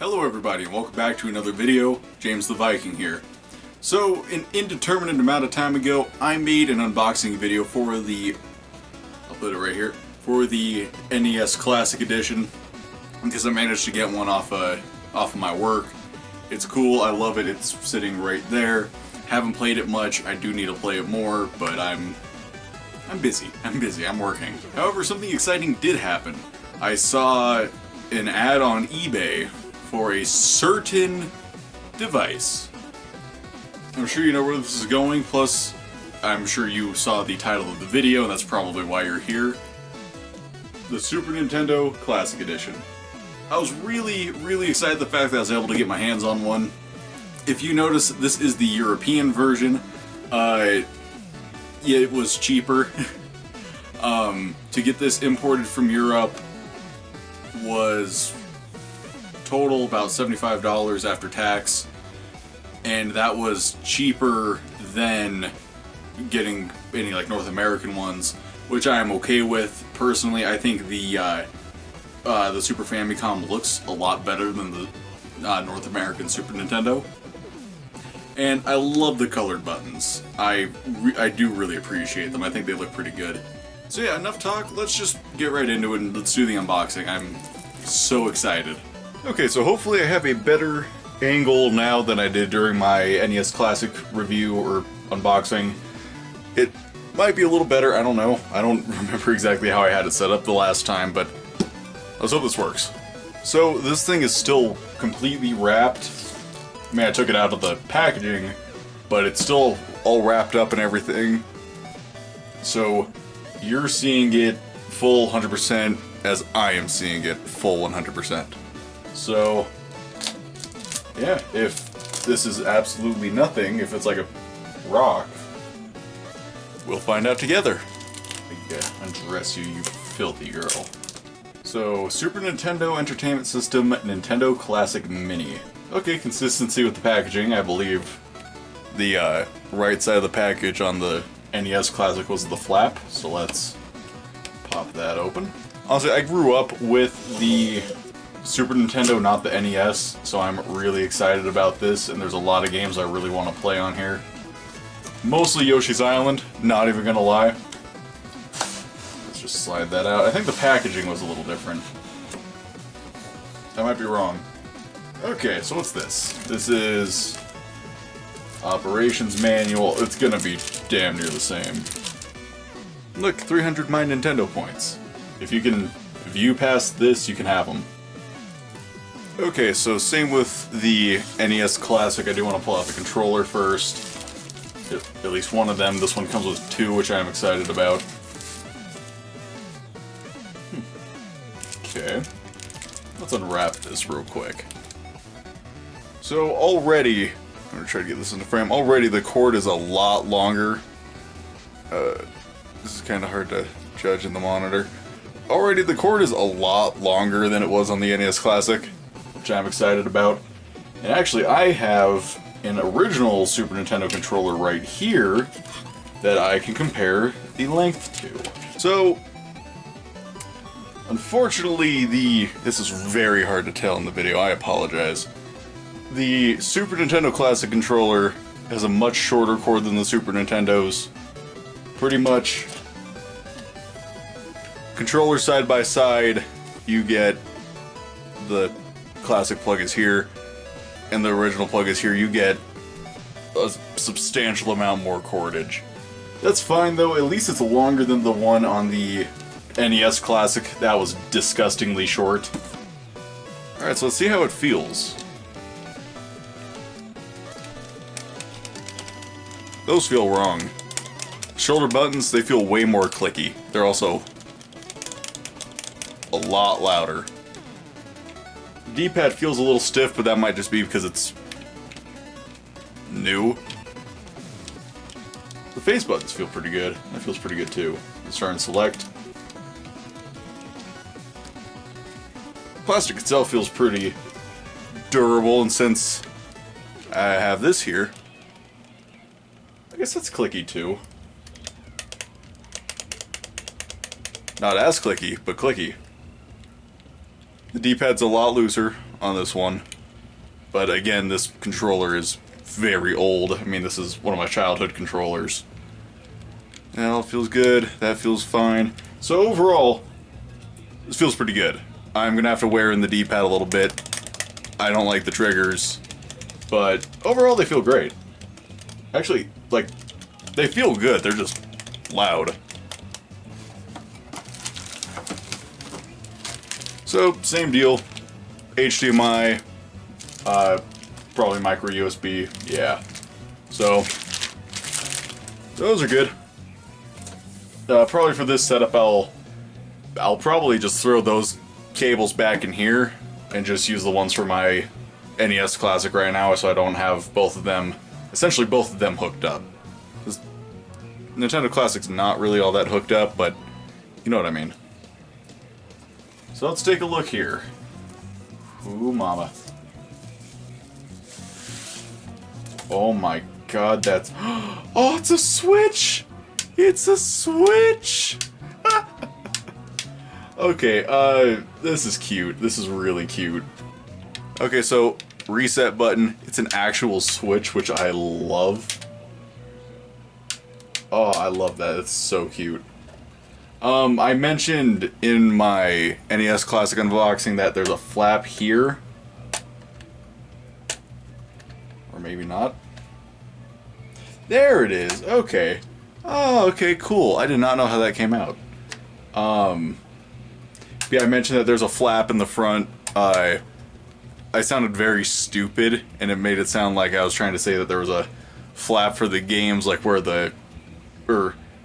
Hello everybody and welcome back to another video. James the Viking here. So, an indeterminate amount of time ago, I made an unboxing video for the, I'll put it right here, for the NES Classic Edition, because I managed to get one off of my work. It's cool, I love it, it's sitting right there. Haven't played it much, I do need to play it more, but I'm busy, I'm working. However, something exciting did happen. I saw an ad on eBay for a certain device. I'm sure you know where this is going, plus I'm sure you saw the title of the video, and that's probably why you're here. The Super Nintendo Classic Edition. I was really excited the fact that I was able to get my hands on one. If you notice, this is the European version. Yeah, it was cheaper. To get this imported from Europe was total about $75 after tax, and that was cheaper than getting any like North American ones, which I am okay with. Personally, I think the Super Famicom looks a lot better than the North American Super Nintendo, and I love the colored buttons. I do really appreciate them. I think they look pretty good. So yeah, enough talk, let's just get right into it and let's do the unboxing. I'm so excited. Okay, so hopefully I have a better angle now than I did during my NES Classic review or unboxing. It might be a little better, I don't know. I don't remember exactly how I had it set up the last time, but let's hope this works. So this thing is still completely wrapped. I mean, I took it out of the packaging, but it's still all wrapped up and everything. So you're seeing it full 100% as I am seeing it full 100%. So, yeah, if this is absolutely nothing, if it's like a rock, we'll find out together. Undress you, you filthy girl. So, Super Nintendo Entertainment System, Nintendo Classic Mini. Okay, consistency with the packaging. I believe the right side of the package on the NES Classic was the flap, so let's pop that open. Honestly, I grew up with the Super Nintendo, not the NES, so I'm really excited about this, and there's a lot of games I really want to play on here. Mostly Yoshi's Island, not even gonna lie. Let's just slide that out. I think the packaging was a little different. I might be wrong. Okay, so what's this? This is Operations Manual. It's gonna be damn near the same. Look, 300 My Nintendo points. If you can view past this, you can have them. Okay, so same with the NES Classic. I do want to pull out the controller first. At least one of them. This one comes with two, which I'm excited about. Okay. Let's unwrap this real quick. So already, I'm going to try to get this in the frame. Already the cord is a lot longer. This is kind of hard to judge in the monitor. Already the cord is a lot longer than it was on the NES Classic, which I'm excited about. And actually, I have an original Super Nintendo controller right here that I can compare the length to. So, unfortunately, this is very hard to tell in the video, I apologize. The Super Nintendo Classic controller has a much shorter cord than the Super Nintendo's. Pretty much, controller side by side, you get the classic plug is here, and the original plug is here. You get a substantial amount more cordage. That's fine though, at least it's longer than the one on the NES Classic. That was disgustingly short. Alright, so let's see how it feels. Those feel wrong. Shoulder buttons, they feel way more clicky. They're also a lot louder. D-pad feels a little stiff, but that might just be because it's new. The face buttons feel pretty good. That feels pretty good too. Let's try and select. The plastic itself feels pretty durable, and since I have this here, I guess that's clicky too. Not as clicky, but clicky. The D-pad's a lot looser, on this one. But again, this controller is very old. I mean, this is one of my childhood controllers. That feels good. That feels fine. So overall, this feels pretty good. I'm gonna have to wear in the D-pad a little bit. I don't like the triggers, but overall they feel great. Actually, like, they feel good. They're just loud. So, same deal. HDMI, probably micro USB, yeah. So, those are good. Probably for this setup, I'll probably just throw those cables back in here and just use the ones for my NES Classic right now, so I don't have both of them, essentially both of them hooked up. This Nintendo Classic's not really all that hooked up, but you know what I mean. So let's take a look here. Ooh, mama. Oh my god, that's... Oh, it's a Switch! It's a Switch! Okay, this is cute. This is really cute. Okay, so, reset button. It's an actual Switch, which I love. Oh, I love that. It's so cute. I mentioned in my NES Classic unboxing that there's a flap here. Or maybe not. There it is. Okay. Oh, okay, cool. I did not know how that came out. Yeah, I mentioned that there's a flap in the front. I sounded very stupid, and it made it sound like I was trying to say that there was a flap for the games, like where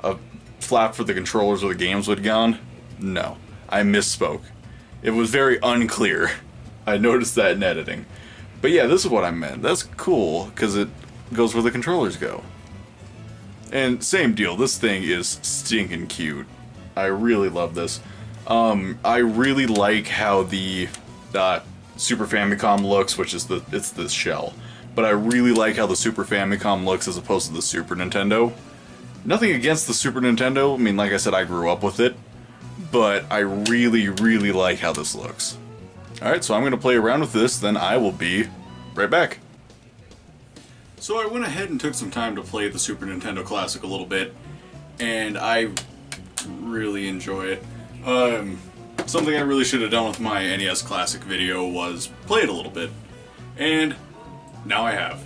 a flap for the controllers where the games would gone. No, I misspoke. It was very unclear. I noticed that in editing. But yeah, this is what I meant. That's cool, because it goes where the controllers go. And same deal, this thing is stinking cute. I really love this. I really like how the Super Famicom looks, which is it's this shell. But I really like how the Super Famicom looks as opposed to the Super Nintendo. Nothing against the Super Nintendo, I mean, like I said, I grew up with it. But I really, really like how this looks. Alright, so I'm going to play around with this, then I will be right back. So I went ahead and took some time to play the Super Nintendo Classic a little bit, and I really enjoy it. Something I really should have done with my NES Classic video was play it a little bit, and now I have.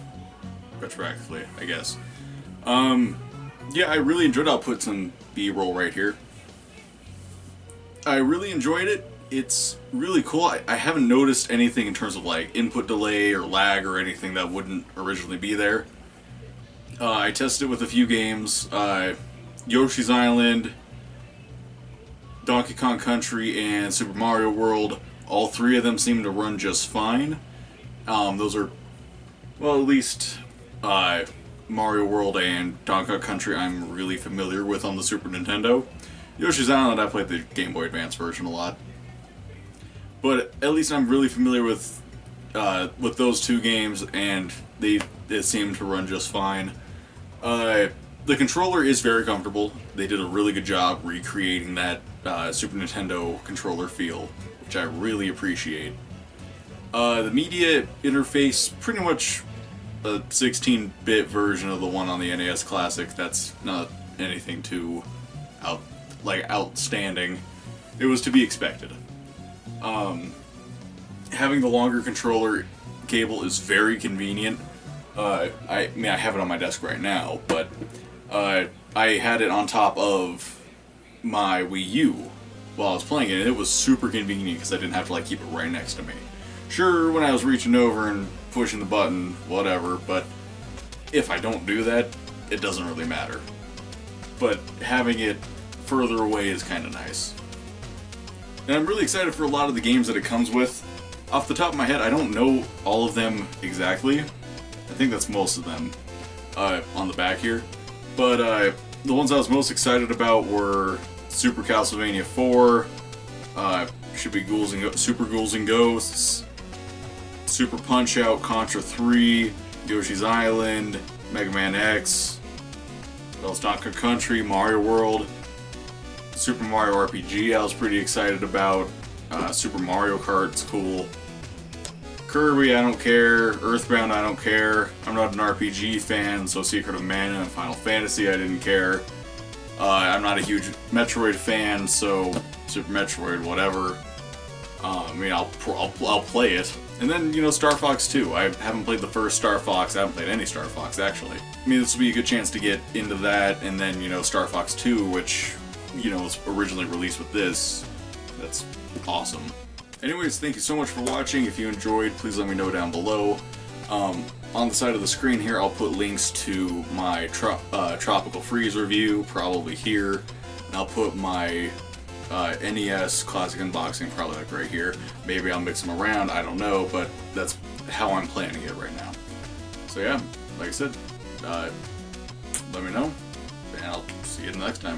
Retroactively, I guess. Yeah, I really enjoyed it. I'll put some B-roll right here. I really enjoyed it. It's really cool. I haven't noticed anything in terms of like input delay or lag or anything that wouldn't originally be there. I tested it with a few games. Yoshi's Island, Donkey Kong Country, and Super Mario World. All three of them seem to run just fine. Those are, well, at least Mario World and Donkey Kong Country I'm really familiar with on the Super Nintendo. Yoshi's Island, I played the Game Boy Advance version a lot. But at least I'm really familiar with those two games, and it seemed to run just fine. The controller is very comfortable. They did a really good job recreating that Super Nintendo controller feel, which I really appreciate. The media interface, pretty much a 16-bit version of the one on the NES Classic. That's not anything too outstanding. It was to be expected. Having the longer controller cable is very convenient. I mean, I have it on my desk right now, but I had it on top of my Wii U while I was playing it, and it was super convenient because I didn't have to like keep it right next to me. Sure, when I was reaching over and pushing the button, whatever, but if I don't do that, it doesn't really matter. But having it further away is kind of nice. And I'm really excited for a lot of the games that it comes with. Off the top of my head, I don't know all of them exactly. I think that's most of them on the back here. But the ones I was most excited about were Super Castlevania 4, should be Super Ghouls and Ghosts, Super Punch-Out, Contra 3, Yoshi's Island, Mega Man X, what else? Donkey Kong Country, Mario World, Super Mario RPG I was pretty excited about, Super Mario Kart's cool. Kirby, I don't care. Earthbound, I don't care. I'm not an RPG fan, so Secret of Mana and Final Fantasy, I didn't care. I'm not a huge Metroid fan, so Super Metroid, whatever. I mean, I'll play it. And then, you know, Star Fox 2. I haven't played the first Star Fox. I haven't played any Star Fox, actually. I mean, this will be a good chance to get into that. And then, you know, Star Fox 2, which, you know, was originally released with this. That's awesome. Anyways, thank you so much for watching. If you enjoyed, please let me know down below. On the side of the screen here, I'll put links to my Tropical Freeze review, probably here. And I'll put my NES Classic Unboxing, probably like right here. Maybe I'll mix them around, I don't know, but that's how I'm planning it right now. So yeah, like I said, let me know, and I'll see you next time.